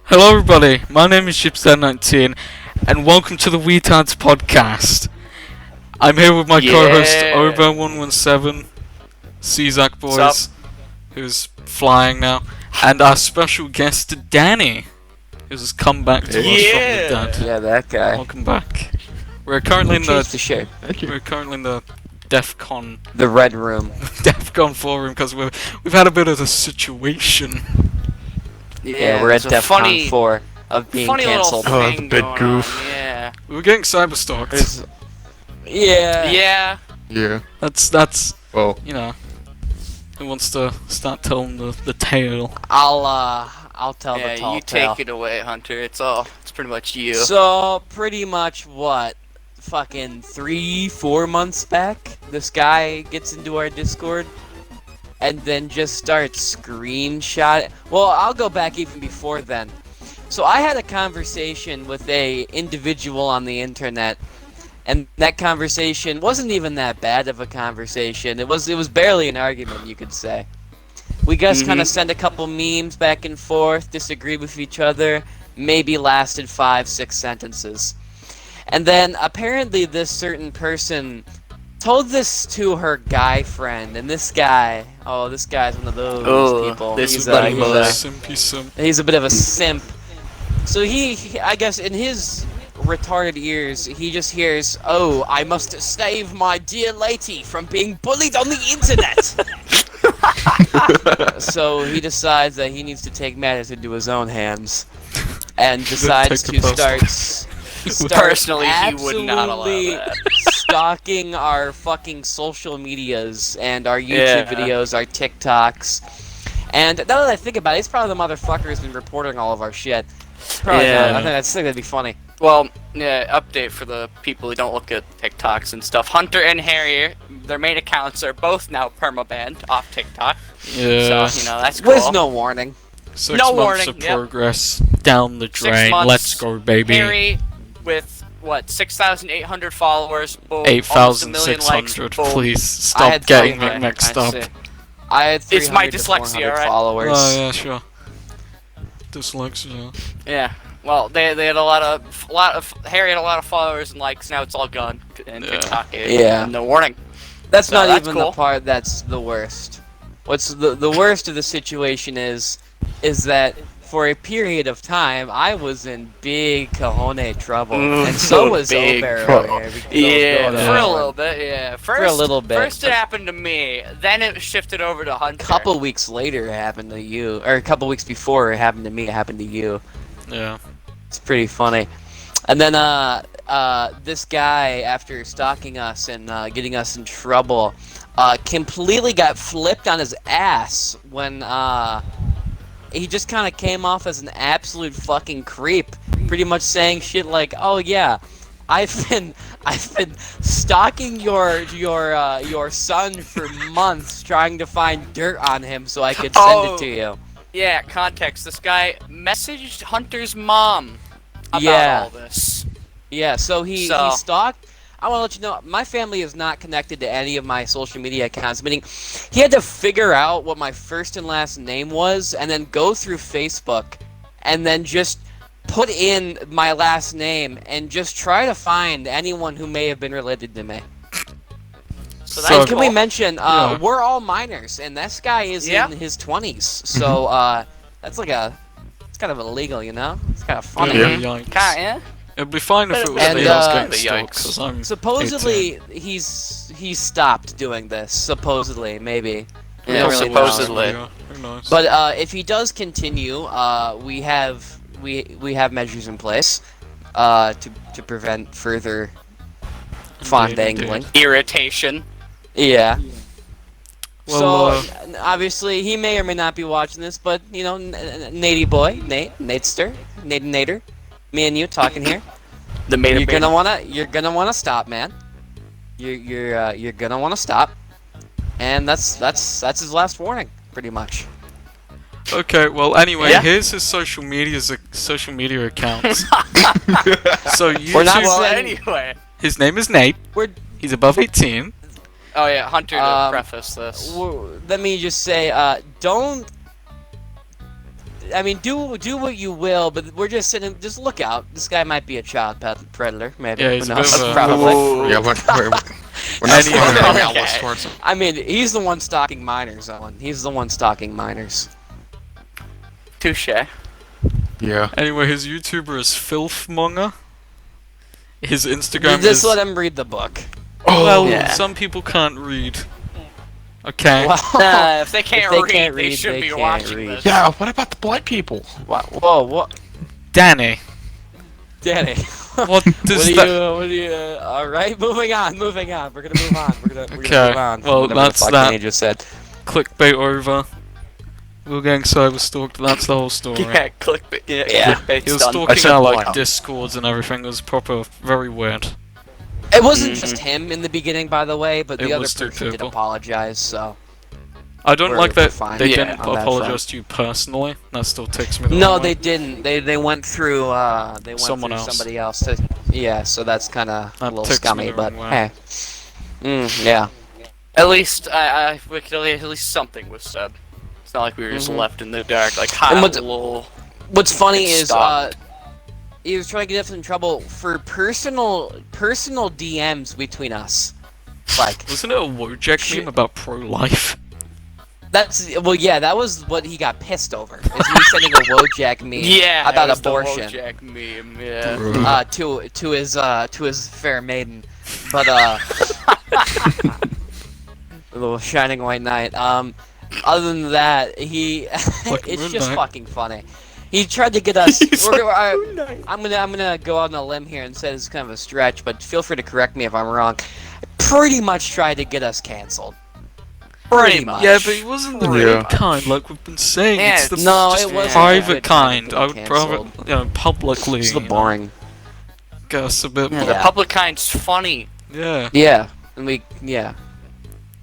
Hello everybody, my name is Gypsylad19 and welcome to the Wetards Podcast. I'm here with my co-host Obear117, Czak Boys, who's flying now, and our special guest Danny, who's come back to us from the dead. Yeah, that guy. Welcome back. We're currently in the DEFCON. The Red Room. DEFCON 4 room because we've had a bit of a situation. Yeah, we're at DEFCON 4 of being cancelled. Oh, the big goof. Yeah. We were getting cyberstalked. Yeah. That's well, you know, who wants to start telling the tale? I'll tell the tall you tale. take it away, Hunter. It's pretty much you. So, pretty much what? Fucking 3-4 months back, this guy gets into our Discord and then just starts screenshotting. Well, I'll go back even before then. So I had a conversation with a individual on the internet, and that conversation wasn't even that bad of a conversation. It was barely an argument, you could say. We just kind of sent a couple memes back and forth, disagreed with each other, maybe lasted 5-6 sentences. And then apparently this certain person told this to her guy friend, and this guy's one of those people. He's a bit of a simp. So he, I guess in his retarded ears, he just hears, "Oh, I must save my dear lady from being bullied on the internet." So he decides that he needs to take matters into his own hands, and decides to start Personally, he would not allow that. Stalking our fucking social medias and our YouTube videos, our TikToks. And now that I think about it, he's probably the motherfucker who's been reporting all of our shit. Probably not. I think that'd be funny. Well, update for the people who don't look at TikToks and stuff. Hunter and Harry, their main accounts are both now permabanned off TikTok. Yeah. So, that's cool. With no warning. 6 months of progress down the drain. Let's go, baby. Harry, with what, 6,800 followers, boom, 8,600. Please stop getting me mixed up. I had 300 it's my dyslexia, right? Followers. Oh yeah, sure. Dyslexia. Yeah. Well, they had a lot of Harry had a lot of followers and likes. Now it's all gone. And TikTok, no warning. That's not even the part that's the worst. What's the worst of the situation is that for a period of time, I was in big cojones trouble, and so was Obear. For a little bit, yeah. For a little bit. First it happened to me, then it shifted over to Hunter. A couple weeks later, it happened to you, or a couple weeks before it happened to me, it happened to you. Yeah. It's pretty funny. And then this guy, after stalking us and getting us in trouble, completely got flipped on his ass when he just kind of came off as an absolute fucking creep, pretty much saying shit like, "Oh yeah, I've been stalking your son for months, trying to find dirt on him so I could send it to you." Yeah, context. This guy messaged Hunter's mom about all this. Yeah, so he stalked. I want to let you know, my family is not connected to any of my social media accounts, meaning he had to figure out what my first and last name was, and then go through Facebook, and then just put in my last name, and just try to find anyone who may have been related to me. So that's can we mention, we're all minors, and this guy is in his 20s, so that's it's kind of illegal, you know? It's kind of funny. Yeah. It'd be fine if it was me that was getting stalked, 'cause I'm supposedly 18. he's stopped doing this. Supposedly, maybe. Yeah, supposedly. Who knows? But if he does continue, we have measures in place to prevent further fond dangling, irritation. Yeah. Well, so obviously he may or may not be watching this, but you know, Natey boy, Nater. Me and you talking here. You're gonna wanna stop, man. You're gonna wanna stop, and that's his last warning, pretty much. Okay, well, anyway, here's his social media accounts. So you Anyway, his name is Nate. He's above 18. Oh yeah, Hunter to preface this. Let me just say, don't I mean, do what you will, but we're just sitting. Just look out. This guy might be a child predator, maybe. Yeah, he's Who a bit knows? of a- Probably. Yeah, we're not Anyway. throwing malice towards him. I mean, he's the one stalking minors. Owen. He's the one stalking minors. Touche. Yeah. Anyway, his YouTuber is Filthmonger. His Instagram Just is... let him read the book. Oh, Well, Yeah. some people can't read. Okay. Well, If they can't read, they should be watching this. yeah, what about the black people? whoa, what? Danny, Danny. what does What that... are you, alright, moving on. We're gonna move on. We're gonna Okay, move on. well, Whatever that's the fuck that. Danny just said. Clickbait over. We were getting cyberstalked, that's the whole story. Yeah, clickbait. Yeah, Yeah. clickbait's He was done. stalking said our, like, black. Discords and everything. It was proper, very weird. It wasn't just him in the beginning, by the way, but It the other was two person did people. apologize, so... I don't We're like that fine. they Yeah, didn't on that apologize to you personally. That still takes me the No, wrong they way. didn't. They went through, Someone else. somebody else to... Yeah, so that's kinda a That little takes me scummy, the but wrong way. hey. Yeah. At least, we could, at least something was said. It's not like we were just left in the dark, like, hi, And what's- lol. What's funny It's is, stopped. he was trying to get us in trouble for personal DMs between us. Like, Wasn't it a Wojak meme about pro-life? yeah, that was what he got pissed over. Is me sending a Wojak meme Yeah, about it was abortion The Wojak meme, yeah. to his fair maiden. But a little shining white knight. Other than that, Like it's Moon just Knight. fucking funny. He tried to get us. He's I'm gonna go out on a limb here and say this is kind of a stretch, but feel free to correct me if I'm wrong. Pretty much tried to get us canceled. Pretty much. Yeah, but he wasn't the Yeah. good kind, like we've been saying. Yeah, it's the no, just it wasn't the private good kind. kind I would getting probably, cancelled. publicly. It's the boring. Guess a bit Yeah, more. the public kind's funny. Yeah. Yeah, and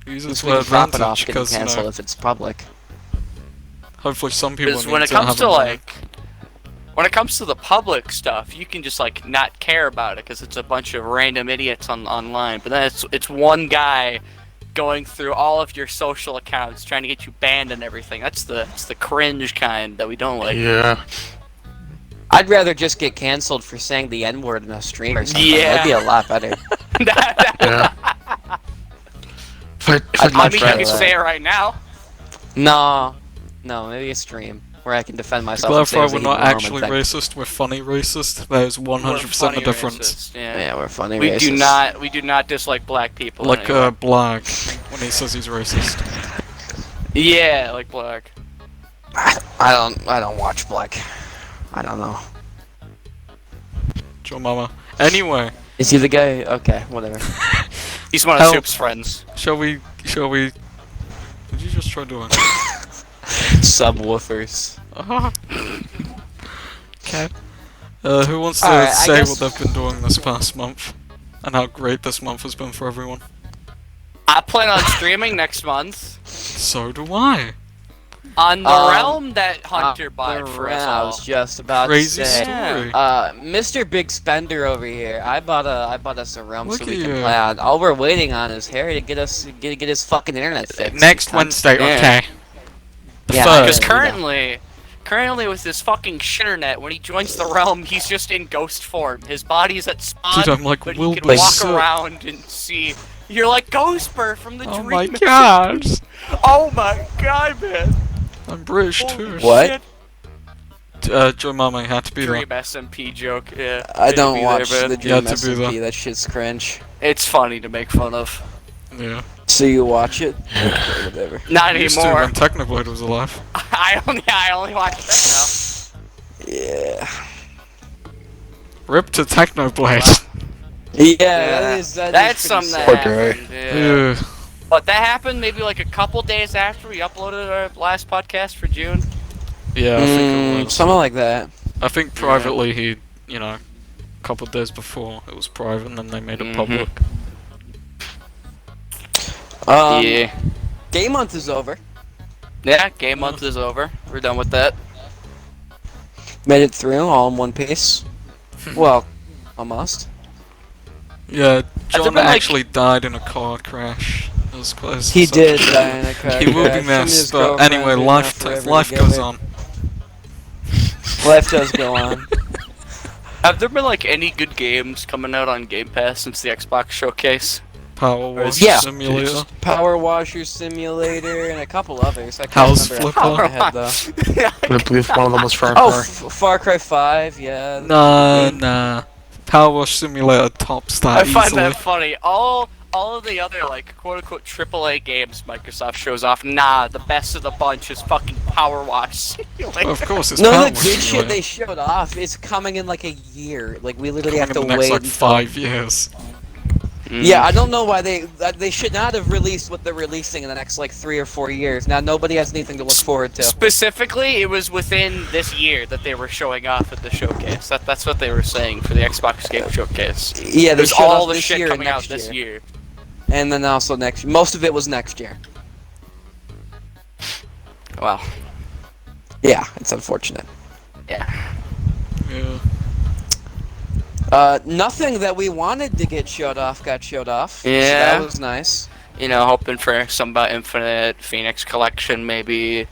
Use it we to can our profit off advantage getting because canceled if it's public. hopefully some people. Because need when it to comes have to a- like, when it comes to the public stuff, you can just like not care about it because it's a bunch of random idiots online. But then it's one guy going through all of your social accounts trying to get you banned and everything. It's the cringe kind that we don't like. Yeah. I'd rather just get canceled for saying the N-word in a stream or something. Yeah. That'd be a lot better. Yeah. But I'd I much mean, you rather can that. say it right now. No, maybe a stream where I can defend To myself. and say clarify, it was we're a not Hebrew actually Roman racist. We're funny racist. There's 100% We're the funny difference. racist, yeah. thing. Yeah, we're funny. We racist. do not dislike black people. Like anyway. Black when he says he's racist. Yeah, like black. I don't watch Black. I don't know. Joe Mama. Anyway, Is he the guy? Okay, whatever. He's one of Help. Soup's friends. shall we? What did you just try doing? Subwoofers. Okay. Who wants to Alright, I say guess- what they've been doing this past month? And how great this month has been for everyone? I plan on streaming next month So do I. on the Um, realm that Hunter bought for us I all. was just about Crazy to say. story. Mr. Big Spender over here. I bought us a realm Look so at we can you. play on. All we're waiting on is Harry to get his fucking internet fixed. Next Wednesday, Yeah. okay. The Yeah, third. Because Yeah. currently with this fucking shitternet, when he joins the realm, he's just in ghost form. His body's at spawn, Dude, I'm like but he Will can Be walk Soot. around and see. You're like Ghostbur from the Oh Dream. my god! Oh my god, man! I'm British Holy too. What? shit. Joe Mama had to be there. Dream SMP joke. Yeah. I Had to don't be watch there, the man. You had Dream to be SMP. there. That shit's cringe. It's funny to make fun of. Yeah. So you watch it? Okay, whatever. Not Used to anymore. when Technoblade was alive. I only watch that Yeah. Rip to Technoblade. Yeah, now. that is That's pretty something sad. that Poor guy. happened. Yeah. Ugh. But that happened maybe like a couple days after we uploaded our last podcast for June. Yeah, I think it was. Something like that. I think privately he, a couple of days before it was private and then they made it Mhm. public. Yeah. Game month is over. Yeah, game month is over. We're done with that. Made it through all in one piece. Well, almost. Yeah, John been, like- actually died in a car crash. It was close. He so- did die in a car He will crash. be Him and missed, his but girlfriend anyway, did life not forever life goes together. on. Life does go on. Have there been like any good games coming out on Game Pass since the Xbox showcase? Power Wash Yeah. Simulator. Power Washer Simulator and a couple others. I can't House remember Flipper. off the top of my head, though. I believe one of them was Far Oh, Cry. Far Cry 5, yeah. Nah. Power Wash Simulator tops that I find easily. that funny. All of the other like quote unquote AAA games Microsoft shows off. Nah, the best of the bunch is fucking Power Wash Simulator. Of course, it's None Power of the Wash good shit Simulator. they showed off is coming in like a year. Like, we literally have to Coming in the wait next, like, 5 years. Yeah, I don't know why they should not have released what they're releasing in the next like 3 or 4 years. Now nobody has anything to look forward to. Specifically, it was within this year that they were showing off at the showcase. That's what they were saying for the Xbox Game Showcase. Yeah, they There's showed all off the this shit year and coming out next this year. and then also next. Most of it was next year. Wow. Yeah, it's unfortunate. Yeah. Yeah. Nothing that we wanted to get showed off got showed off. So Yeah. that was nice. You know, hoping for some about Infinite, Phoenix Collection, maybe.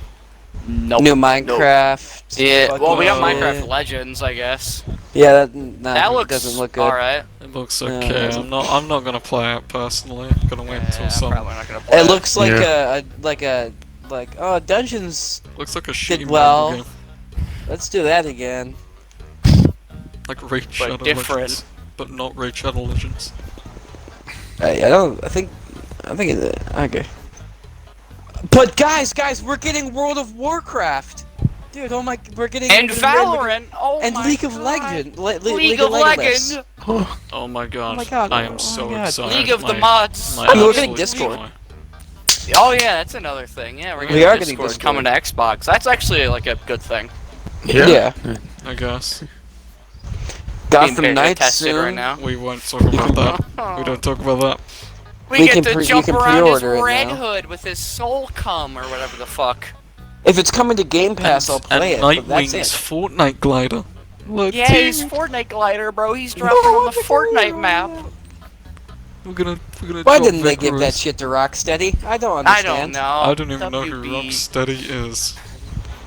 Nope. New Nope. Minecraft. Yeah. fucking Well, we got shit. Minecraft Legends, I guess. Yeah, that That looks doesn't look good. alright. It looks Yeah, okay. it I'm not gonna play it personally. I'm gonna wait until Yeah, some. probably not gonna play It looks like Yeah. oh, Dungeons. Looks like a shitty well. mobile game. Let's do that again. Like Raid Shadow different. Legends, but not Raid Shadow Legends. I think okay. But guys, we're getting World of Warcraft, dude. Oh my, we're getting And Valorant. Oh and my League of God. Legends. League of Legends. Oh my god. my god, I am oh so my god. excited. League of the My- Mods. my I mean, we're getting absolute Discord. joy. Oh yeah, that's another thing. Yeah, we're We getting are getting Discord Discord. coming to Xbox. That's actually like a good thing. Yeah. I guess. Gotham Being beta Knights tested soon. right now. We won't talk about that. We don't talk about that. We We get can to pre- you jump can around his pre-order it Red now. Hood with his soul cum or whatever the fuck. If it's coming to Game Pass, I'll play it. But that's Nightwing's it. Fortnite glider. Look, Yeah, he's Fortnite glider, bro. He's dropping on the Fortnite map. we're gonna Why drop didn't they give that Vicarous. shit to Rocksteady? I don't I understand. don't know. I don't even know who WB. Rocksteady is.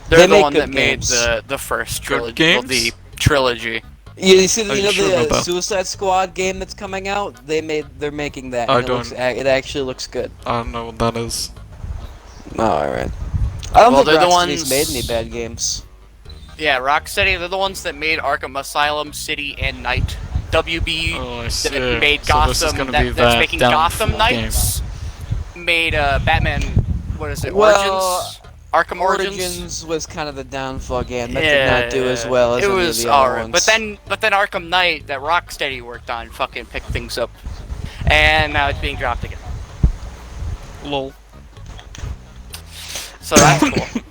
They're They the make one good that games. made the first Good trilogy. Well, games? the trilogy. You see, Are you you know sure the about that? Suicide Squad game that's coming out. They're making that. I and it actually looks good. I don't know what that is. Oh, all right. I don't Well, think they're the Rocksteady's ones- made any bad games. Yeah, Rocksteady. They're the ones that made Arkham Asylum, City, and Night. WB Oh, I see. that made So this is Gotham. gonna That, be that's that making downfall Gotham game. Knights. Made Batman. What is it? Well, Origins. Arkham Origins. Origins was kind of the downfall game. That Yeah, did not do as well as it any was of the other alright. ones. But then Arkham Knight that Rocksteady worked on fucking picked things up, and now it's being dropped again. Lol. So that's cool.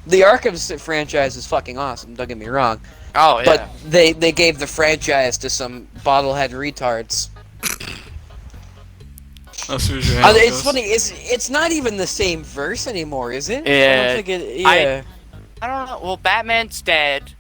the Arkham franchise is fucking awesome. Don't get me wrong. Oh yeah. But they gave the franchise to some bottlehead retards. That's usually It's funny. It's not even the same verse anymore, is it? I Yeah, don't think it. Yeah. I don't know. Well, Batman's dead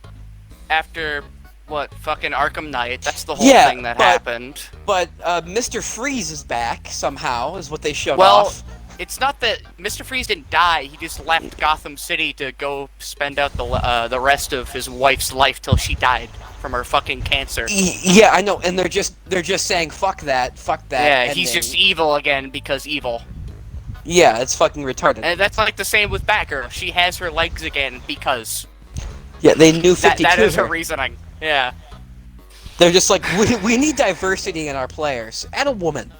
after what fucking Arkham Knight. That's the whole Yeah, thing that but- happened. But Mr. Freeze is back somehow, is what they showed Well, off. it's not that Mr. Freeze didn't die. He just left Gotham City to go spend out the rest of his wife's life till she died from her fucking cancer. Yeah, I know, and they're just saying fuck that. Yeah, he's ending. just evil again because evil. Yeah, it's fucking retarded. And that's like the same with Batgirl. She has her legs again because Yeah, they knew 52. that is her reasoning. Yeah. They're just like, we need diversity in our players. Add a woman.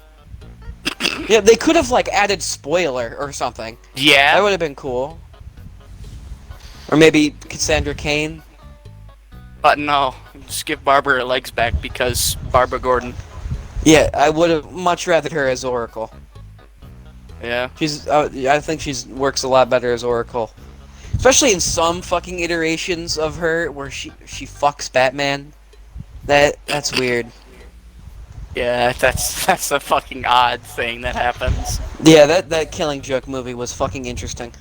Yeah, they could have like added spoiler or something. That Yeah. would have been cool. Or maybe Cassandra Cain. But no, just give Barbara her legs back because Barbara Gordon. Yeah, I would have much rather her as Oracle. Yeah. She's, I think she's works a lot better as Oracle, especially in some fucking iterations of her where she fucks Batman. That's weird. Yeah, that's a fucking odd thing that happens. Yeah, that Killing Joke movie was fucking interesting.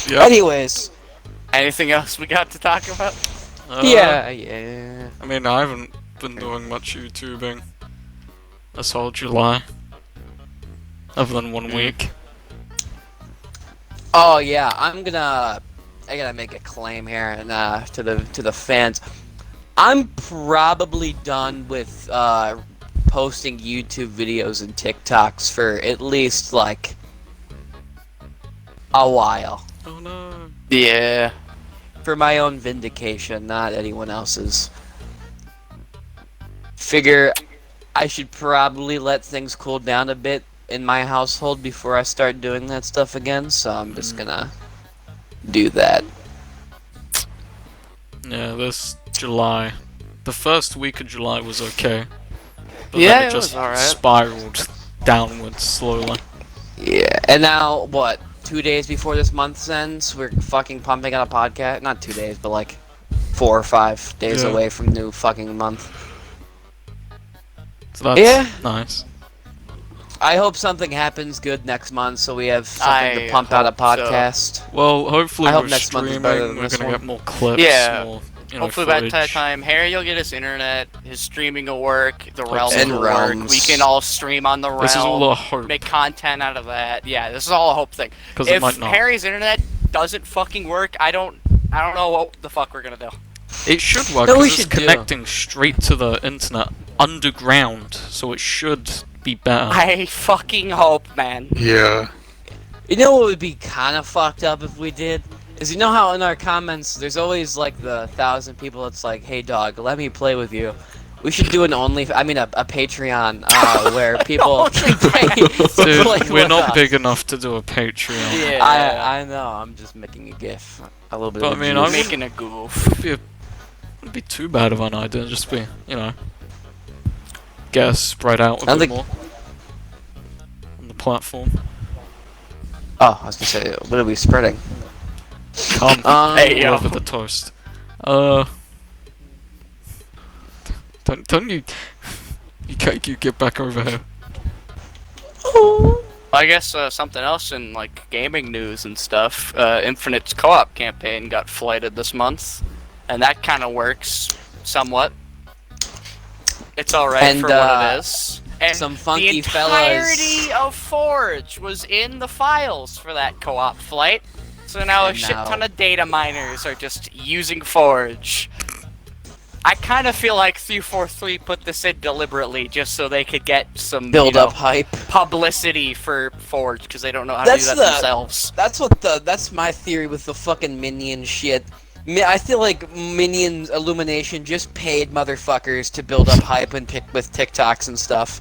Yep. Anyways, Anything else we got to talk about? yeah. I mean, I haven't been doing much YouTubing this whole July, other than 1 week. Oh yeah, I gotta make a claim here, and to the fans, I'm probably done with posting YouTube videos and TikToks for at least like a while. Oh no. Yeah. For my own vindication, not anyone else's. Figure I should probably let things cool down a bit in my household before I start doing that stuff again, so I'm just gonna do that. Yeah, this July. The first week of July was okay. But Yeah, then it it just was alright. spiraled downwards slowly. Yeah, and now, what, 2 days before this month ends, we're fucking pumping out a podcast? Not 2 days, but like 4 or 5 days Yeah. away from new fucking month. So that's Yeah. nice. I hope something happens good next month so we have something I to pump out a hope so. podcast. Well, hopefully I hope we're next month is streaming, better than we're this gonna one. get more clips, Yeah. more, Hopefully by footage. that time, Harry will get his internet, his streaming will work, the Hope realm so. will And work. realms. We can all stream on the realm. This is all a hope, Make content out of that. Yeah, this is all a hope thing. because it If might not. Harry's internet doesn't fucking work, I don't know what the fuck we're gonna do. It should work, No, we because it's should do. connecting straight to the internet underground, so it should be better. I fucking hope, man. Yeah. You know what would be kind of fucked up if we did? Is you know how in our comments there's always like the 1,000 people that's like, hey dog, let me play with you. We should do an a Patreon where people can play Dude, play we're with not us. big enough to do a Patreon. Yeah. I know, I'm just making a gif. A little bit But of I mean, juice. I'm making a goof. Wouldn't be too bad of an idea, just be, get us spread out a I bit think- more on the platform. Oh, I was gonna say, what are we spreading? Come Hey, yo. over the toast. Don't you you get back over here. I guess something else in like gaming news and stuff. Infinite's co-op campaign got flighted this month, and that kind of works somewhat. It's all right And, for what it is. And some funky the fellas- entirety of Forge was in the files for that co-op flight. So now a And shit now- ton of data miners are just using Forge. I kind of feel like 343 put this in deliberately just so they could get some Build up hype. publicity for Forge because they don't know how to do that themselves. That's my theory with the fucking Minion shit. I feel like Minions Illumination just paid motherfuckers to build up hype and pick with TikToks and stuff.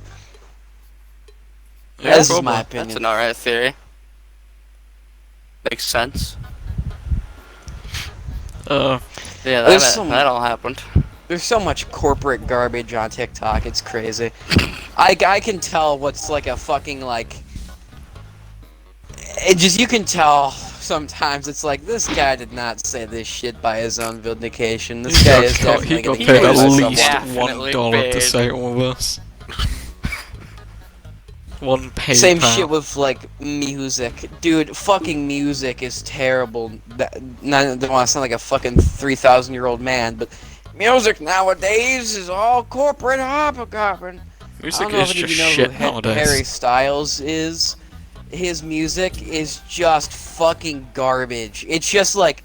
Yeah, This is probably. my That's opinion. an alright theory. Makes sense. Yeah, There's some- that all happened. There's so much corporate garbage on TikTok, it's crazy. I can tell what's like a fucking like... you can tell sometimes it's like, this guy did not say this shit by his own vindication. This guy is definitely he got gonna paid get at by least someone. Definitely $1 to paid. say all this. One paid Same pound. shit with like music, dude. Fucking music is terrible. I don't want to sound like a fucking 3,000-year-old man, but music nowadays is all corporate hobgoblin. I Music don't know is if any of just you know shit who nowadays. Harry Styles is. His music is just fucking garbage. It's just like,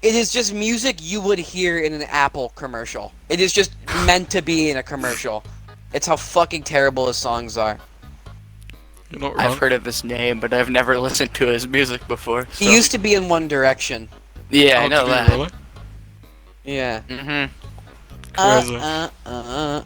it is just music you would hear in an Apple commercial. It is just meant to be in a commercial. It's how fucking terrible his songs are. You're not wrong. I've heard of his name, but I've never listened to his music before. So. He used to be in One Direction. Yeah, I Oh, know did he that. really? Yeah. Mm-hmm. Crazy.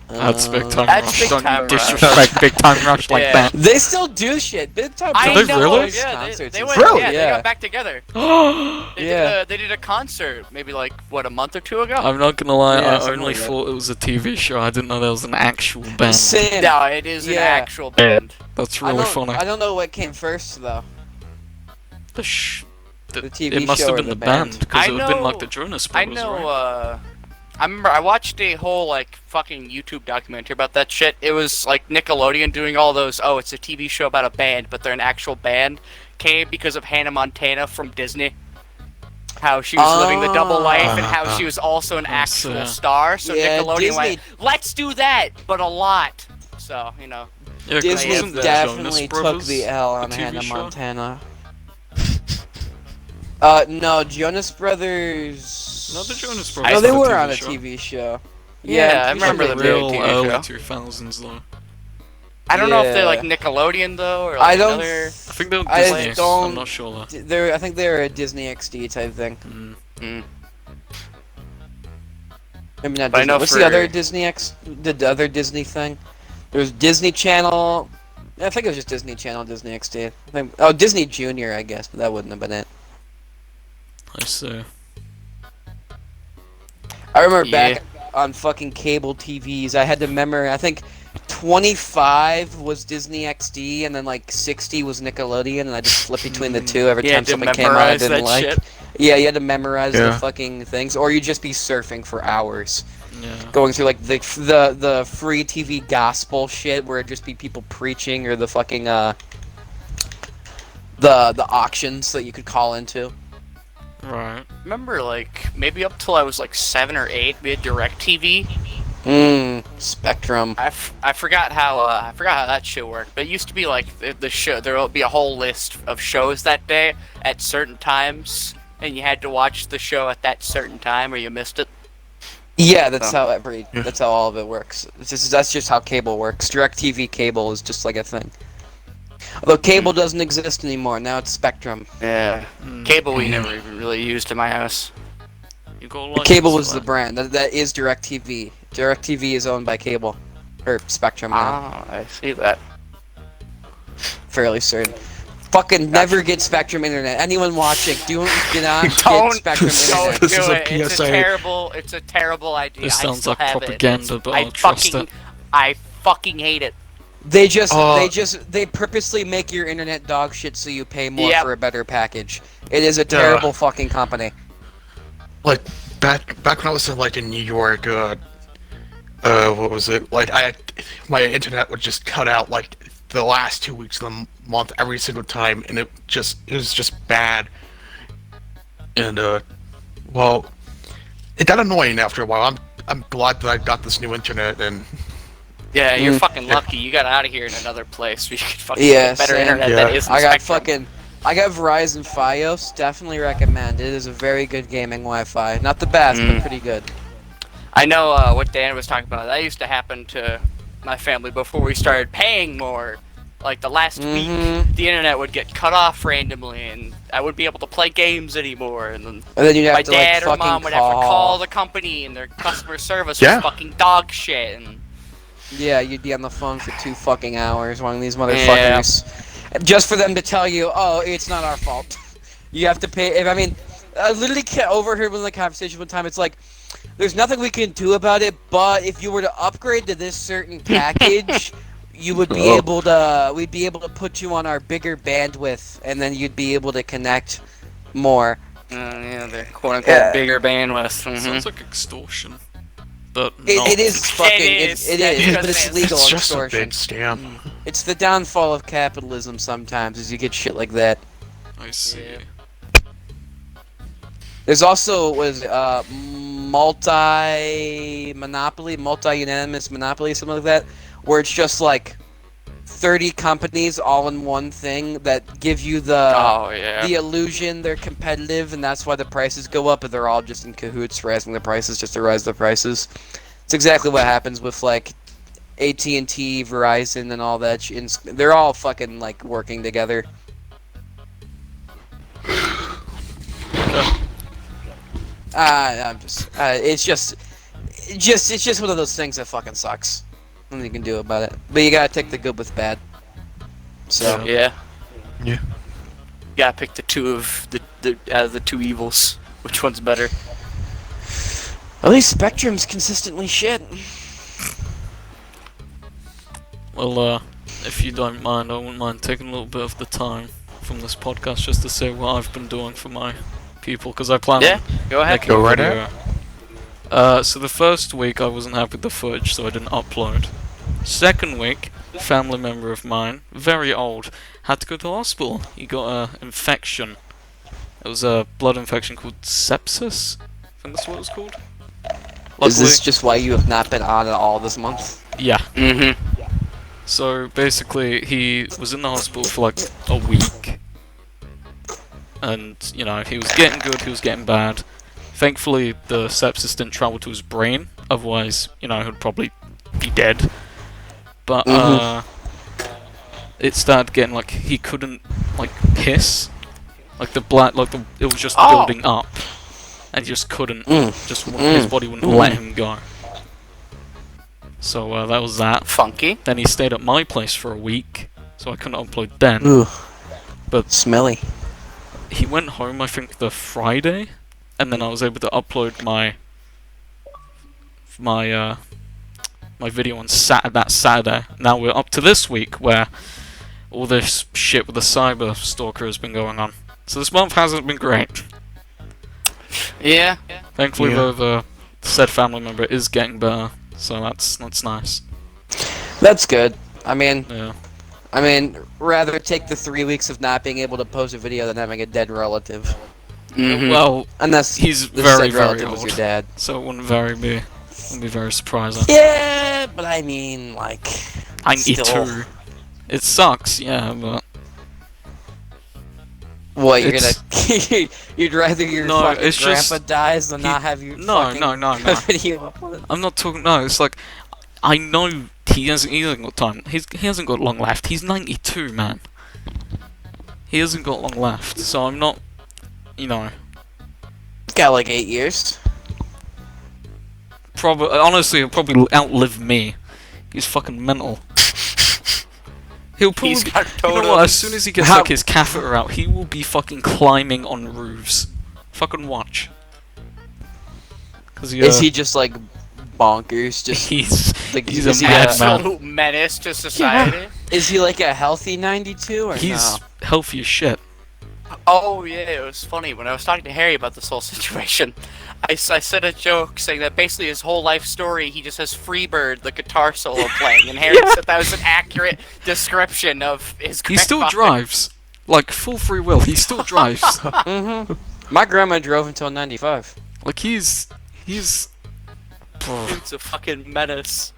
That's big time That's rush. big Don't time you disrespect big time rush like Yeah. that. They still do shit. Big time. I Did they know. really? Yeah, Concerts they and went. stuff. Yeah, they Yeah. got back together. They Yeah. did a concert maybe like what, a month or two ago. I'm not gonna lie, Yeah, I something only like that. thought it was a TV show. I didn't know there was an actual band. Same. No, it is an Yeah. actual band. That's I really don't, funny. I don't know what came first though. The TV it must show have or been the the band, band? because I it would have been like know- the Jonas I Brothers, know. right? I remember I watched a whole like fucking YouTube documentary about that shit. It was like Nickelodeon doing all those. Oh, it's a TV show about a band, but they're an actual band. Came because of Hannah Montana from Disney. How she was living the double life, and how she was also an Yes, actual yeah. star. So Yeah, Nickelodeon Disney- went, "Let's do that, but a lot." So Yeah, 'cause Disney wasn't the definitely Jonas took Brothers the L on a TV Hannah show? Montana. No, Jonas Brothers. No, the Jonas Brothers. No, they had were on a show. TV show. Yeah, I I'm pretty remember sure the they Real did. TV early show. 2000s though. I don't know if they're Yeah. like Nickelodeon though, or I like don't. another. I think they were I Disney. I'm don't- not sure. I think they're a Disney XD type thing. Mm. Maybe not But I Disney. know What's for- the other Disney the other Disney thing? There's Disney Channel. I think it was just Disney Channel, Disney XD. Disney Junior, I guess, but that wouldn't have been it. I see. I remember Yeah. back on fucking cable TVs, I had to remember, I think 25 was Disney XD, and then like 60 was Nickelodeon, and I just flipped between the two every You time had to something came out I memorize didn't that like. shit. Yeah, you had to memorize the Yeah. fucking things, or you'd just be surfing for hours. Yeah. Going through like the free TV gospel shit where it'd just be people preaching, or the fucking the auctions that you could call into. Right. Remember, like maybe up till I was like 7 or 8, we had DirecTV. Spectrum. I forgot how that shit worked. But it used to be like the show. There will be a whole list of shows that day at certain times, and you had to watch the show at that certain time, or you missed it. Yeah, that's So- how that's how all of it works. That's just how cable works. DirecTV cable is just like a thing. Although cable doesn't exist anymore, now it's Spectrum. Yeah. Cable we never even really used in my house. You got like Cable was the brand. That is DirecTV. DirecTV is owned by Cable, or Spectrum now. Ah, I see that. Fairly certain. Fucking never get Spectrum internet. Anyone watching, do not get Don't- Spectrum Don't internet. This do is a it. It's PSA. a terrible idea. This I sounds still like have propaganda, it. but I'll trust it. I fucking hate it. They Uh, they purposely make your internet dog shit so you pay more Yep. for a better package. It is a terrible fucking company. Like back when I was in New York, what was it? Like my internet would just cut out like the last 2 weeks of the month every single time, and it was just bad. And well, it got annoying after a while. I'm glad that I got this new internet, and Yeah, you're Mm. fucking lucky. You got out of here in another place. We could fucking Yeah, get better same. internet Yeah. that isn't I got Spectrum. I got Verizon Fios. Definitely recommend. It is a very good gaming Wi-Fi. Not the best, but pretty good. I know what Dan was talking about. That used to happen to my family before we started paying more. Like the last week, the internet would get cut off randomly, and I wouldn't be able to play games anymore. And then And then you'd have my to dad like or fucking mom would have to call the company, and their customer service Yeah. was fucking dog shit. And Yeah, you'd be on the phone for 2 fucking hours, one of these motherfuckers, just for them to tell you, "Oh, it's not our fault." You have to pay. I literally overheard one of the conversation one time. It's like, there's nothing we can do about it, but if you were to upgrade to this certain package, you would be able to. We'd be able to put you on our bigger bandwidth, and then you'd be able to connect more. yeah, the quote unquote Yeah. bigger bandwidth. Mhm. Sounds like extortion. But It is fucking. It is. is, Because but it's it's legal it's just a extortion. big scam. It's the downfall of capitalism. Sometimes, is you get shit like that. I see. Yeah. There's also multi-unanimous monopoly, something like that, where it's just like 30 companies all in one thing that give you the illusion they're competitive, and that's why the prices go up, but they're all just in cahoots raising the prices just to raise the prices. It's exactly what happens with like AT&T, Verizon, and all that. They're all fucking like working together. It's just one of those things that fucking sucks. Nothing you can do about it. But you gotta take the good with bad. So Yeah. Yeah. Gotta pick the two evils. Which one's better? at least Spectrum's consistently shit. Well, if you don't mind, I wouldn't mind taking a little bit of the time from this podcast just to say what I've been doing for my people, because I plan Yeah, on go ahead. making a Go right video. So the first week I wasn't happy with the footage, so I didn't upload. Second week, a family member of mine, very old, had to go to the hospital. He got an infection. It was a blood infection called sepsis. I think that's what it was called. Is this Luckily- just why you have not been on at all this month? Yeah. Mm-hmm. So basically, he was in the hospital for like a week. and you know, he was getting good, he was getting bad. Thankfully, the sepsis didn't travel to his brain. Otherwise, you know, he'd probably be dead. But it started getting like he couldn't like piss, like the blood, it was just building up, and he just couldn't. His body wouldn't let him go. So that was that. Funky. Then he stayed at my place for a week, so I couldn't upload then. Ooh. But Smelly. he went home, I think, the Friday, and then I was able to upload my video on that Saturday. Now we're up to this week where all this shit with the cyber stalker has been going on. So this month hasn't been great. Yeah. Thankfully, though, the said family member is getting better, so that's nice. That's good. I mean, rather take the 3 weeks of not being able to post a video than having a dead relative. Mm-hmm. Well, unless he's the very, said very relative old, was your dad. so it wouldn't be very surprising. Yeah, but I mean, like, I need still. to. It sucks, yeah, but What, you're It's- gonna... you'd rather your No, fucking it's just- grandpa dies than not have you No, fucking no. video uploaded? I'm not talking. No, it's like I know he hasn't got time. He hasn't got long left. He's 92, man. He hasn't got long left. So I'm not, you know. Got like 8 years. Honestly, he'll probably outlive me. He's fucking mental. He'll probably. He's got You know what? As soon as he gets like his catheter out, he will be fucking climbing on roofs. Fucking watch. Cause Is he just like bonkers? Just He's like, he's is a he madman. absolute menace to society. Is he like a healthy 92 or He's no? healthy as shit. Oh yeah, it was funny when I was talking to Harry about this whole situation. I said a joke saying that basically his whole life story, he just has Freebird, the guitar solo playing, and Harry said that was an accurate description of his He still grandfather. drives. Like, full free will, he still drives. Mm-hmm. My grandma drove until 95. Like, he's... It's a fucking menace.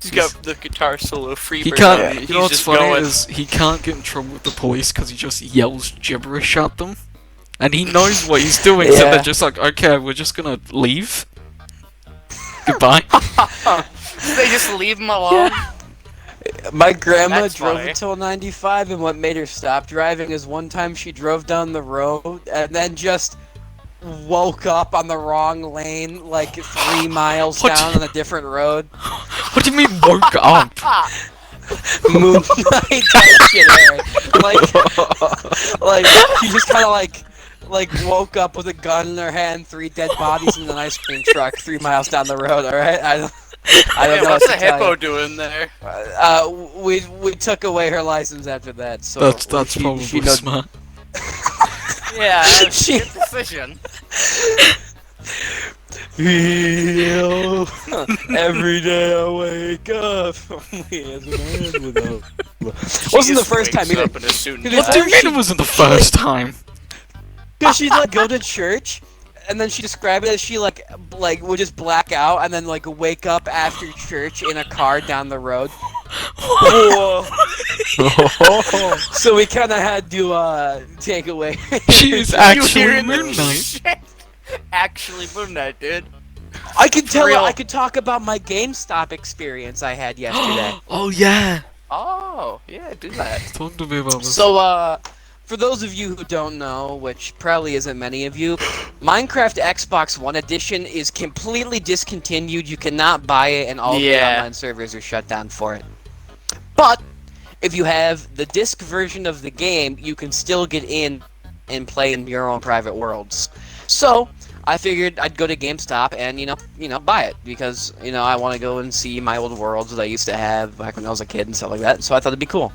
He's got the guitar solo Freebird. He can't... and You he's know what's just funny going. is, he can't get in trouble with the police because he just yells gibberish at them. And he knows what he's doing, so Yeah. they're just like, okay, we're just gonna leave. Goodbye. They just leave him alone. My grandma That's drove funny. until 95, and what made her stop driving is one time she drove down the road and then just woke up on the wrong lane, like 3 miles What? down on a different road. What do you mean, woke up? Moonlight type shit, Harry. Like she just kind of like woke up with a gun in her hand, 3 dead bodies in an ice cream truck 3 miles down the road. All right, I don't Yeah, know what's what the to tell hippo you. doing there? We took away her license after that, so That's she probably knows- smart. Yeah, She- good decision. Feel every day I wake up only as a man without. Wasn't the He first time wakes either. up in a suit and What What do do you you mean it wasn't the first time? Because she'd like go to church, and then she described it as she like would just black out, and then like wake up after church in a car down the road. So we kind of had to take away. She's You actually hearing this midnight. shit? Actually midnight, dude. I could tell her. Real. I could talk about my GameStop experience I had yesterday. Oh yeah. Oh, yeah, do that. Talk to me about this. So, for those of you who don't know, which probably isn't many of you, Minecraft Xbox One Edition is completely discontinued. You cannot buy it, and all the Yeah. online servers are shut down for it. But if you have the disc version of the game, you can still get in and play in your own private worlds. So I figured I'd go to GameStop and you know buy it because I want to go and see my old worlds that I used to have back when I was a kid and stuff like that. So I thought it'd be cool.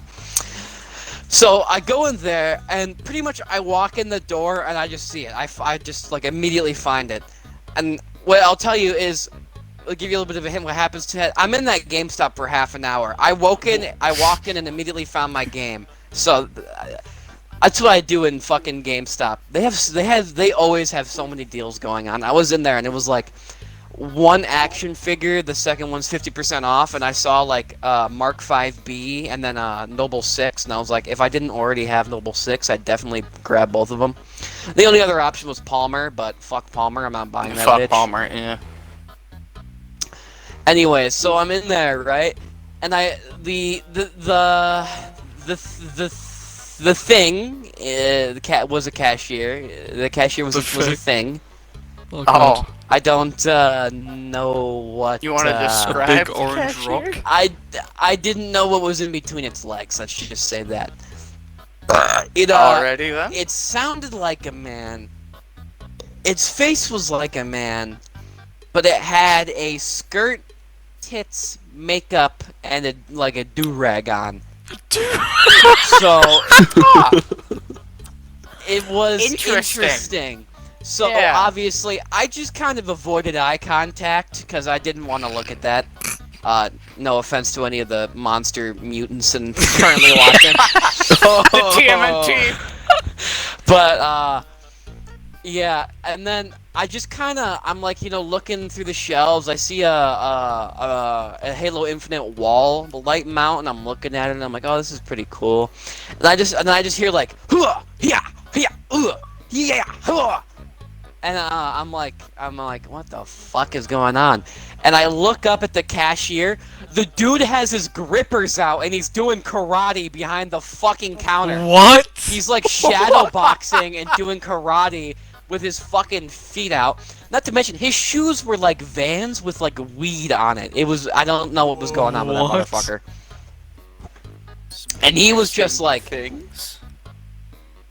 So I go in there and pretty much I walk in the door and I just see it. I just like immediately find it. And what I'll tell you is, I'll give you a little bit of a hint what happens to it. I'm in that GameStop for half an hour. I walked in and immediately found my game. So that's what I do in fucking GameStop. They always have so many deals going on. I was in there and it was like one action figure, the second one's 50% off, and I saw like Mark 5B and then Noble 6, and I was like, if I didn't already have Noble 6, I'd definitely grab both of them. The only other option was Palmer, but fuck Palmer, I'm not buying that bitch. Fuck Palmer, yeah. Anyways, so I'm in there, right? And the thing, the cat was a cashier. The cashier was a thing. Oh, God. I don't know what. You want to A describe big the orange cashier? rock? I didn't know what was in between its legs. Let's just say that. It Already then? It sounded like a man. Its face was like a man, but it had a skirt, tits, makeup, and a do-rag on. So it was interesting. So Yeah. obviously, I just kind of avoided eye contact because I didn't want to look at that. No offense to any of the monster mutants and currently watching. The TMNT! But yeah, and then I just I'm like, looking through the shelves. I see a Halo Infinite wall, the light mount, and I'm looking at it, and I'm like, oh, this is pretty cool. And I just hear like, hua, yeah, yeah, hua. And I'm like, what the fuck is going on? And I look up at the cashier. The dude has his grippers out, and he's doing karate behind the fucking counter. What? He's like shadow boxing and doing karate with his fucking feet out. Not to mention, his shoes were like Vans with like weed on it. I don't know what was going on with that What? motherfucker. And he was just like, Things.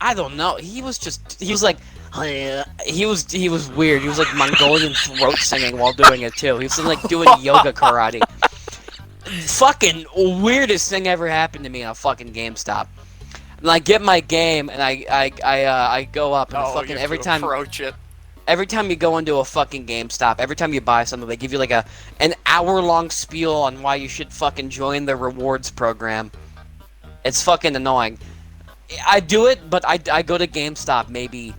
I don't know. He was like, he was weird. He was like Mongolian throat singing while doing it too. He was like doing yoga karate. Fucking weirdest thing ever happened to me in a fucking GameStop. And I get my game and I go up and fucking every time approach it. every time you go into a fucking GameStop, every time you buy something, they give you like an hour-long spiel on why you should fucking join the rewards program. It's fucking annoying. I do it, but I go to GameStop maybe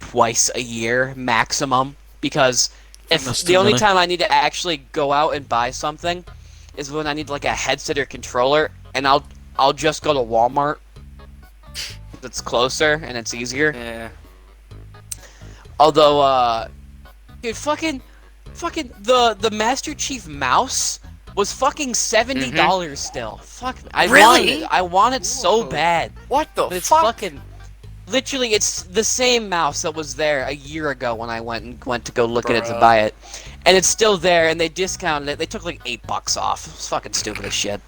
twice a year maximum, because if the only time I need to actually go out and buy something is when I need like a headset or controller, and I'll just go to Walmart. That's closer and it's easier. Yeah. Although, dude, fucking the Master Chief mouse was fucking $70 still. Fuck, I want it so bad. What the But it's fuck? fucking, literally, it's the same mouse that was there a year ago when I went to go look at it to buy it, and it's still there, and they discounted it. They took like $8 off. It's fucking stupid as shit.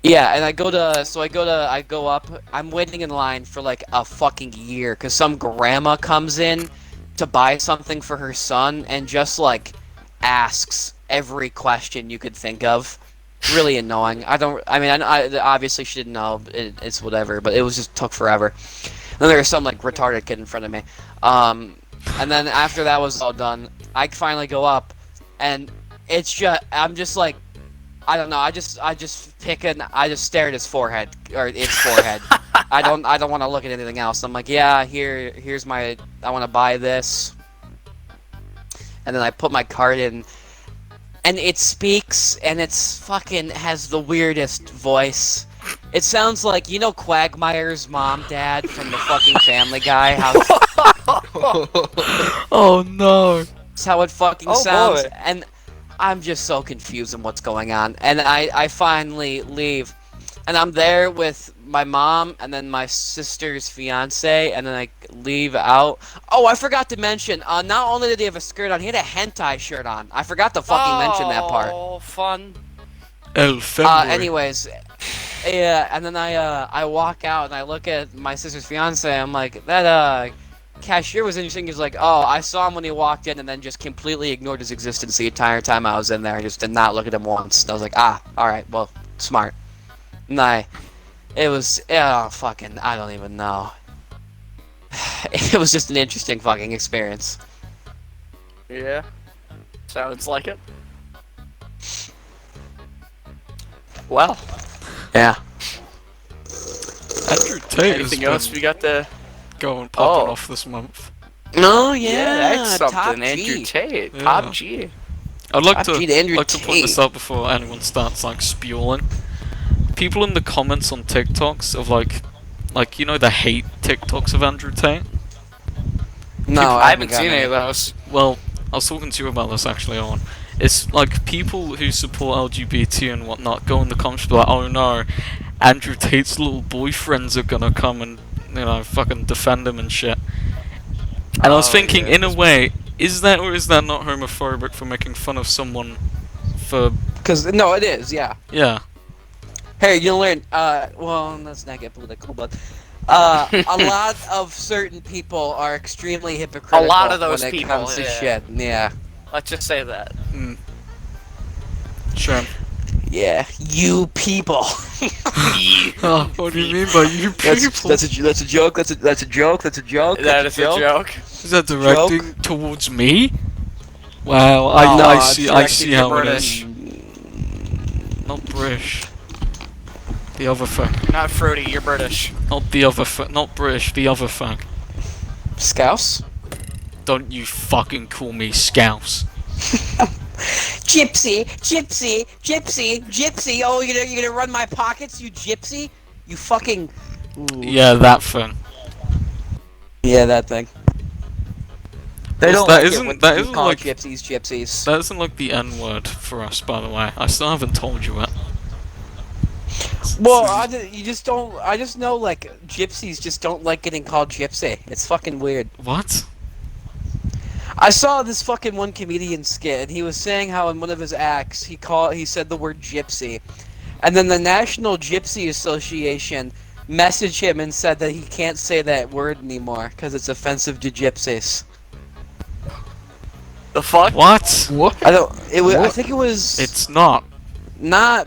Yeah, and I go up. I'm waiting in line for like a fucking year because some grandma comes in to buy something for her son and just like asks every question you could think of. Really annoying. I obviously she didn't know. It's whatever, but it was just took forever. And then there was some like retarded kid in front of me. And then after that was all done, I finally go up, and I'm just like, I don't know. I just stare at his forehead or its forehead. I don't want to look at anything else. I'm like, yeah, here's my. I want to buy this. And then I put my card in, and it speaks, and it's fucking has the weirdest voice. It sounds like, Quagmire's mom, dad from the fucking Family Guy. Oh no. That's how it fucking sounds. Boy. And I'm just so confused on what's going on. And I finally leave. And I'm there with my mom and then my sister's fiance, and then I leave out. Oh, I forgot to mention, not only did he have a skirt on, he had a hentai shirt on. I forgot to fucking mention that part. Oh, fun. El femboy. Anyways, yeah, and then I walk out and I look at my sister's fiance. I'm like, that cashier was interesting. He's like, oh, I saw him when he walked in, and then just completely ignored his existence the entire time I was in there. I just did not look at him once. And I was like, all right, well, smart. And I don't even know. It was just an interesting fucking experience. Yeah. Sounds like it. Well. Yeah. Andrew Tate has Anything else been we got to... going popping Oh. off this month. Oh yeah, that's Top something. G. Andrew Tate, Yeah. Top G. I'd like Top G to Andrew to point this Tate. out before anyone starts like spewing. People in the comments on TikToks of like you know the hate TikToks of Andrew Tate. No, I haven't gotten seen any of those. Well, I was talking to you about this actually on. It's like people who support LGBT and whatnot go in the comments and be like, oh no, Andrew Tate's little boyfriends are gonna come and, you know, fucking defend him and shit. And I was thinking, in a way, is that or is that not homophobic for making fun of someone for... Because, no, it is, yeah. Yeah. Hey, you'll learn, well, let's not get political, but, a lot of certain people are extremely hypocritical A lot of those when it people, comes to yeah. shit. Yeah. Let's just say that. Sure. Yeah, you people. Oh, what do you mean by you people? That's a joke. That's a joke. That's a joke. That is a joke. Is that directing towards me? Wow, No, I it's see directed how it British. is. Not British. The other thing. You're not fruity, you're British. Not the other thing. Not British, the other thing. Scouse. Don't you fucking call me Scouse. Gypsy, gypsy, gypsy, gypsy. Oh, you're gonna run my pockets, you gypsy. You fucking. Ooh. Yeah, that thing. Yeah, that thing. They don't that like isn't- it when that you isn't call like- gypsies. That isn't like the N word for us, by the way. I still haven't told you it. Well, you just don't. I just know like gypsies just don't like getting called gypsy. It's fucking weird. What? I saw this fucking one comedian skit, and he was saying how in one of his acts he said the word gypsy, and then the National Gypsy Association messaged him and said that he can't say that word anymore because it's offensive to gypsies. The fuck? What? What? I don't. It was. I What? think it was It's not. not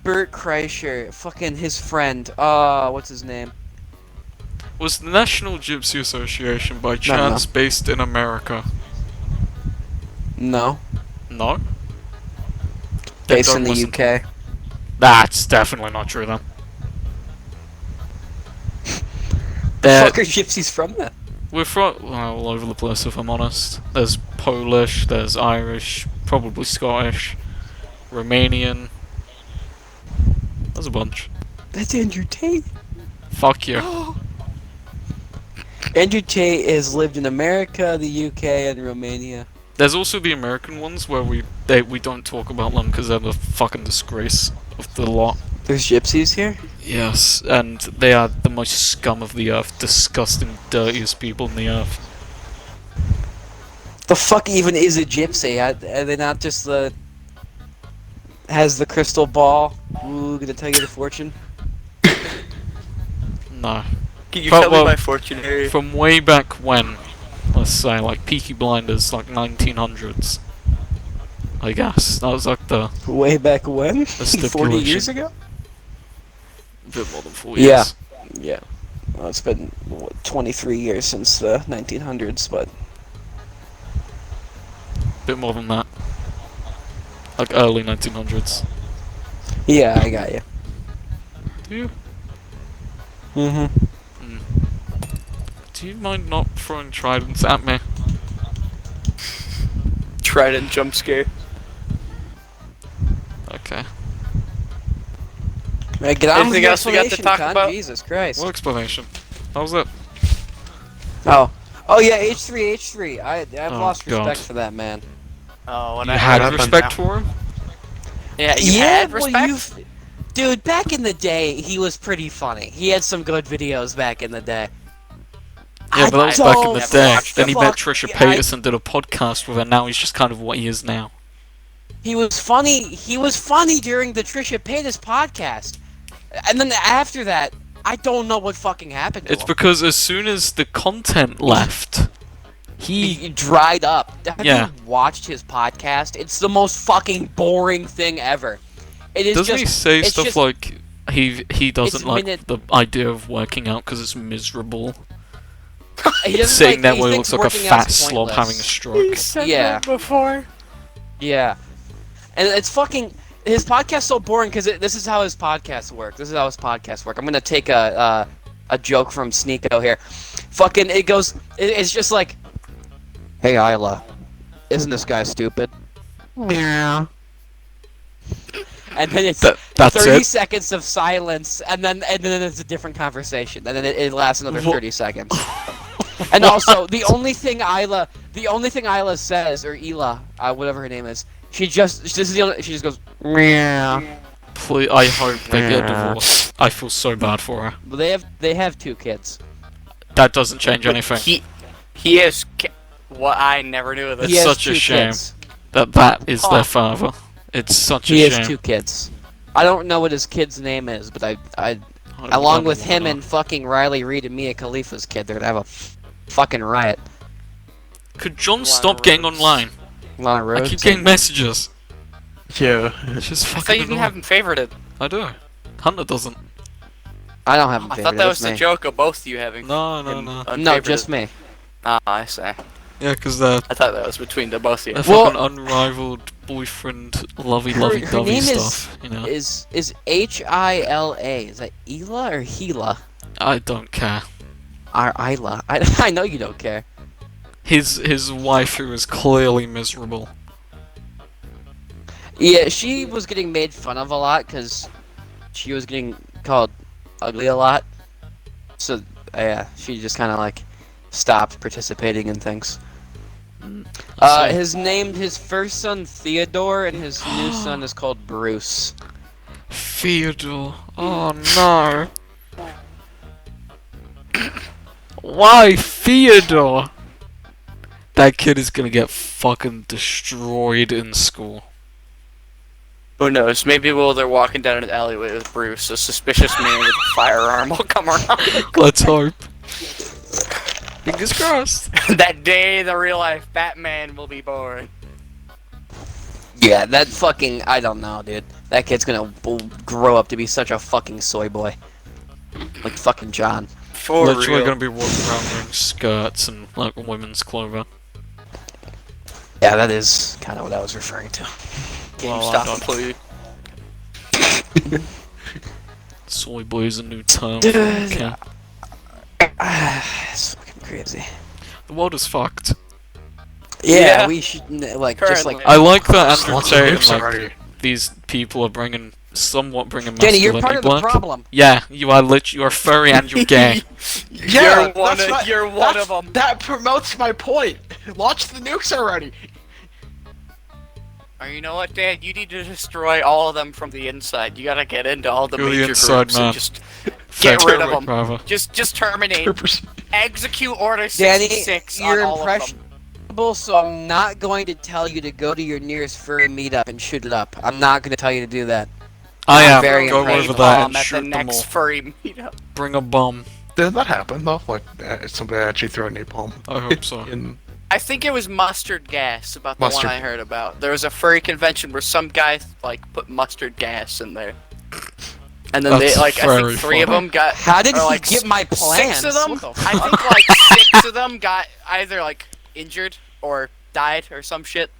Bert Kreischer. Fucking his friend. What's his name? Was the National Gypsy Association by chance based in America? No, No? based Don't in the listen. UK. That's definitely not true then. The They're- fuck are gypsies from then? We're from all over the place, if I'm honest. There's Polish, there's Irish, probably Scottish, Romanian. There's a bunch. That's Andrew Tate. Fuck you. Andrew Tate has lived in America, the UK, and Romania. There's also the American ones where we don't talk about them because they're the fucking disgrace of the lot. There's gypsies here? Yes, and they are the most scum of the earth, disgusting, dirtiest people in the earth. The fuck even is a gypsy? Are they not just the... has the crystal ball? Ooh, gonna tell you the fortune? No. Can you But, tell well, me my fortune, Harry? From way back when, let's say like Peaky Blinders, like 1900s. I guess that was like the Way back when? 40 stipulation. years ago? bit more than 4 Yeah. years. Yeah. Well, it's been, 23 years since the 1900s, but... Bit more than that. Like early 1900s. Yeah, I got you. Do you? Mm-hmm. Do you mind not throwing tridents at me? Trident jump scare. Okay. Right, get on with Anything the else we got to explanation, talk Con. about? Jesus Christ. What explanation? How was it? Oh yeah, H3. I've lost God. respect for that man. Oh, what You I had happened respect now? for him? Yeah, you had respect? Dude, back in the day, he was pretty funny. He had some good videos back in the day. Yeah, but that was back in don't the never day. watched Then he fuck- met Trisha I- Paytas and did a podcast with her. Now he's just kind of what he is now. He was funny. He was funny during the Trisha Paytas podcast, and then after that, I don't know what fucking happened to It's him. because as soon as the content left, He dried up. Have Yeah. you watched his podcast? It's the most fucking boring thing ever. It is doesn't just, he say it's stuff just- like he doesn't it's like minute- the idea of working out because it's miserable. he doesn't Sitting like, there he where he thinks looks like a working fat out's slob pointless. having a stroke. said Yeah. that before. Yeah, and it's fucking. His podcast's so boring because this is how his podcasts work. I'm gonna take a joke from Sneeko here. Fucking, it goes. It's just like Hey Isla, isn't this guy stupid? Yeah. And then it's That's 30 it. seconds of silence, and then it's a different conversation, and then it lasts another 30 seconds. And also, the only thing Isla says, or Ela, whatever her name is, she just goes meow. Please, I hope they get divorced. I feel so bad for her. Well, they have 2 kids. That doesn't change anything. He is. What I never knew of this. It's He has such a 2 shame. kids. That is their father. It's such a He shame. has 2 kids. I don't know what his kid's name is, but I don't along with him know. and fucking Riley Reid and Mia Khalifa's kid, they're gonna have a fucking riot. Could John Lana stop getting Rhodes. online? Lana I Rhodes. keep getting messages. Yeah. It's just I fucking thought you didn't annoying. have him favorited. I do. Hunter doesn't. I don't have him I favored. thought that was that's the me. joke of both of you having. No. him No, unfavorited. just me. Ah, I see. Yeah, because they're I thought that was between the both of you. they're Well- fucking unrivaled boyfriend, lovey Her dovey name stuff. You know. is Hila. Is that Ela or Hila? I don't care. Or Isla? I know you don't care. His wife, who is clearly miserable. Yeah, she was getting made fun of a lot because she was getting called ugly a lot. So yeah, she just kind of like stopped participating in things. I see. His first son Theodore, and his new son is called Bruce. Theodore. Oh no. Why Theodore? That kid is gonna get fucking destroyed in school. Who knows? Maybe while they're walking down an alleyway with Bruce, a suspicious man with a firearm will come around. Let's hope. Fingers crossed. That day, the real life Batman will be born. Yeah, that fucking I don't know, dude. That kid's gonna grow up to be such a fucking soy boy, like fucking John. For Literally real. gonna be walking around wearing skirts and like women's clothing. Yeah, that is kind of what I was referring to. GameStop Well, employee. Soy boy is a new term. Dude. Okay. It's fucking crazy. The world is fucked. Yeah, Yeah. we should just Currently. like I like that Andrew Lots of Tate nukes and like already. these people are somewhat bringing Danny, masculinity you're part of the back. problem. Yeah, you are you are furry and you're gay. Yeah, you're one of them. That promotes my point. Launch the nukes already. Or you know what, Dan? You need to destroy all of them from the inside. You gotta get into all the You're the major inside groups man. and just get rid of them. Rather. Just terminate. Execute Order Danny, 66 you're on all of them. impressionable, so I'm not going to tell you to go to your nearest furry meetup and shoot it up. I'm not going to tell you to do that. I I'm am. very Go impressed. over there Bomb and at the shoot them next all. furry meetup. Bring a bomb. Did that happen though? Like somebody actually threw a napalm. I hope so. In I think it was mustard gas about the Mustard. one I heard about. There was a furry convention where some guy like put mustard gas in there. And then That's they like I very think 3 of funny. them got How did or, he like, get my plans? 6 of them. What the I fuck? think like 6 of them got either like injured or died or some shit.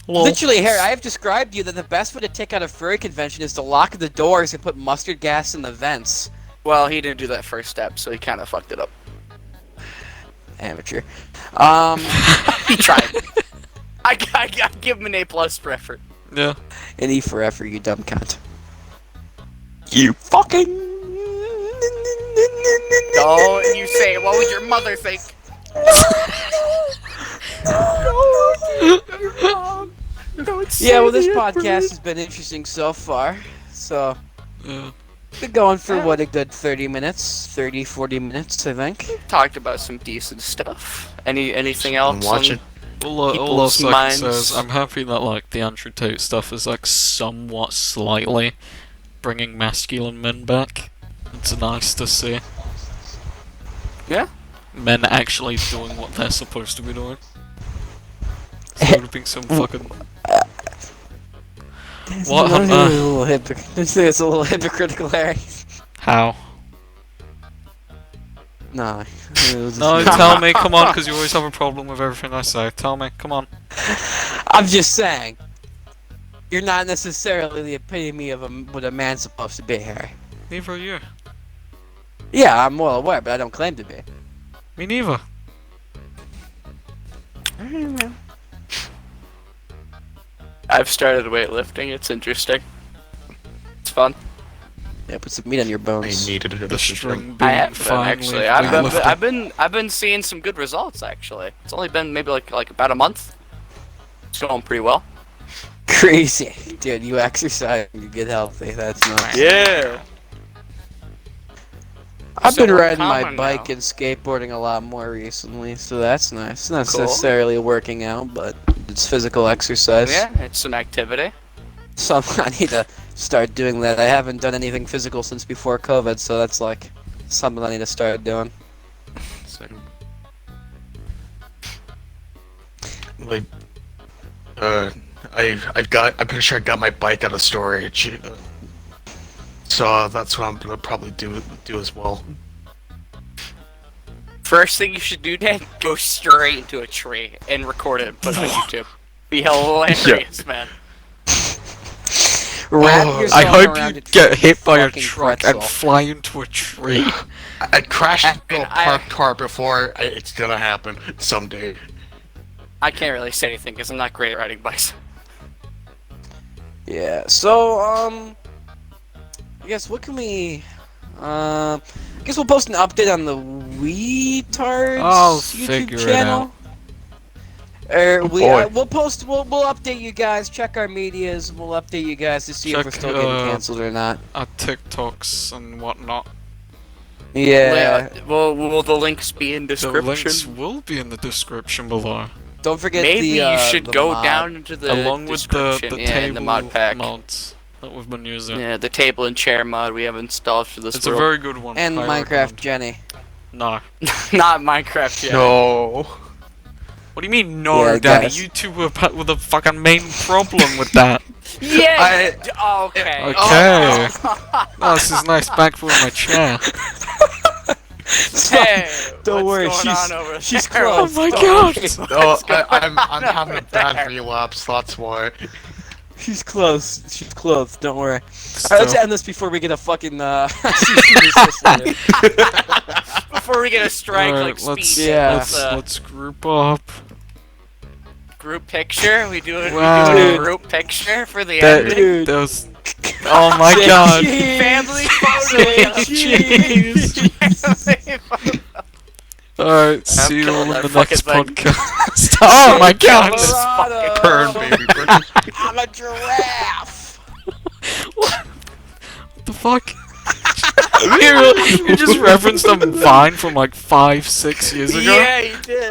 Lol. Literally, Harry, I have described to you that the best way to take out a furry convention is to lock the doors and put mustard gas in the vents. Well, he didn't do that first step, so he kind of fucked it up. Amateur. He tried. I give him an A+ for effort. Yeah. An E for effort, you dumb cunt. You fucking. Oh, and you say, what would your mother think? Yeah, well, this podcast has been interesting so far. So, Yeah. been going for what, a good 30 minutes? 30, 40 minutes, I think. Talked about some decent stuff. Anything else? watch on- it. All People's else I can minds. say is I'm happy that like the Andrew Tate stuff is like somewhat slightly bringing masculine men back. It's nice to see. Yeah. Men actually doing what they're supposed to be doing. Instead of being some fucking What, It's Hunter? a little it's a little hypocritical, Harry. how? No. No, tell me, come on, because you always have a problem with everything I say. Tell me, come on. I'm just saying. You're not necessarily the epitome of what a man's supposed to be, Harry. Neither are you. Yeah, I'm well aware, but I don't claim to be. Me neither. I've started weightlifting. It's interesting. It's fun. Yeah, put some meat on your I bones. needed it. The string I being have been, finally actually. weightlifting. I've been seeing some good results actually. It's only been maybe like about a month. It's going pretty well. Crazy, dude. You exercise, you get healthy. That's nuts. Yeah. I've So been we're riding my common bike now. and skateboarding a lot more recently, so that's nice. It's not Cool. necessarily working out, but it's physical exercise. Yeah, it's some activity. So I need to start doing that. I haven't done anything physical since before COVID, so that's like something I need to start doing. Like, I'm pretty sure I got my bike out of storage. So that's what I'm gonna probably do as well. First thing you should do, Dad, go straight into a tree and record it and put it on YouTube. Be hilarious, man. Wrap Oh, yourself I hope around you a get hit by a fucking truck pretzel. and fly into a tree. I crashed into a And I- parked car before. It's gonna happen someday. I can't really say anything because I'm not great at riding bikes. Yeah. So I guess what can we? I guess we'll post an update on the Wetards I'll YouTube figure it channel. Or boy. we'll update you guys. Check our medias. We'll update you guys to see if we're Check, still getting canceled or not. Our TikToks and whatnot. Yeah. Will the links be in The description? links will be in the description below. Don't forget Maybe the. you should the go mod. down into the Along with the description, yeah, table in the mod pack. mods that we've been using. Yeah, the table and chair mod we have installed for this It's a world. very good one. And I Minecraft recommend. Jenny. No. Not Minecraft yet. No. What do you mean, no, Yeah, Danny? guys. You two were the fucking main problem with that. Yeah. Okay. Okay. Oh, this is nice. Back for my chair. Hey, Don't what's worry, going she's- on over she's there? close. Oh my Don't god! No, I'm having a bad relapse. That's why. She's close. She's close. Don't worry. So, Alright, let's end this before we get a fucking cease Before we get a strike alright, like let's, speed. Yeah. let's group up. Group picture. We doing Wow. a group picture for the That, ending. Dude. those, oh my Say god! cheese. Family Say photo. cheese. Family photo. Alright, see you all in killing the that next fucking podcast. Oh my god! Colorado. Burn, baby. Burn. I'm a giraffe. What the fuck? You just referenced a Vine from like 5-6 years ago? Yeah, you did.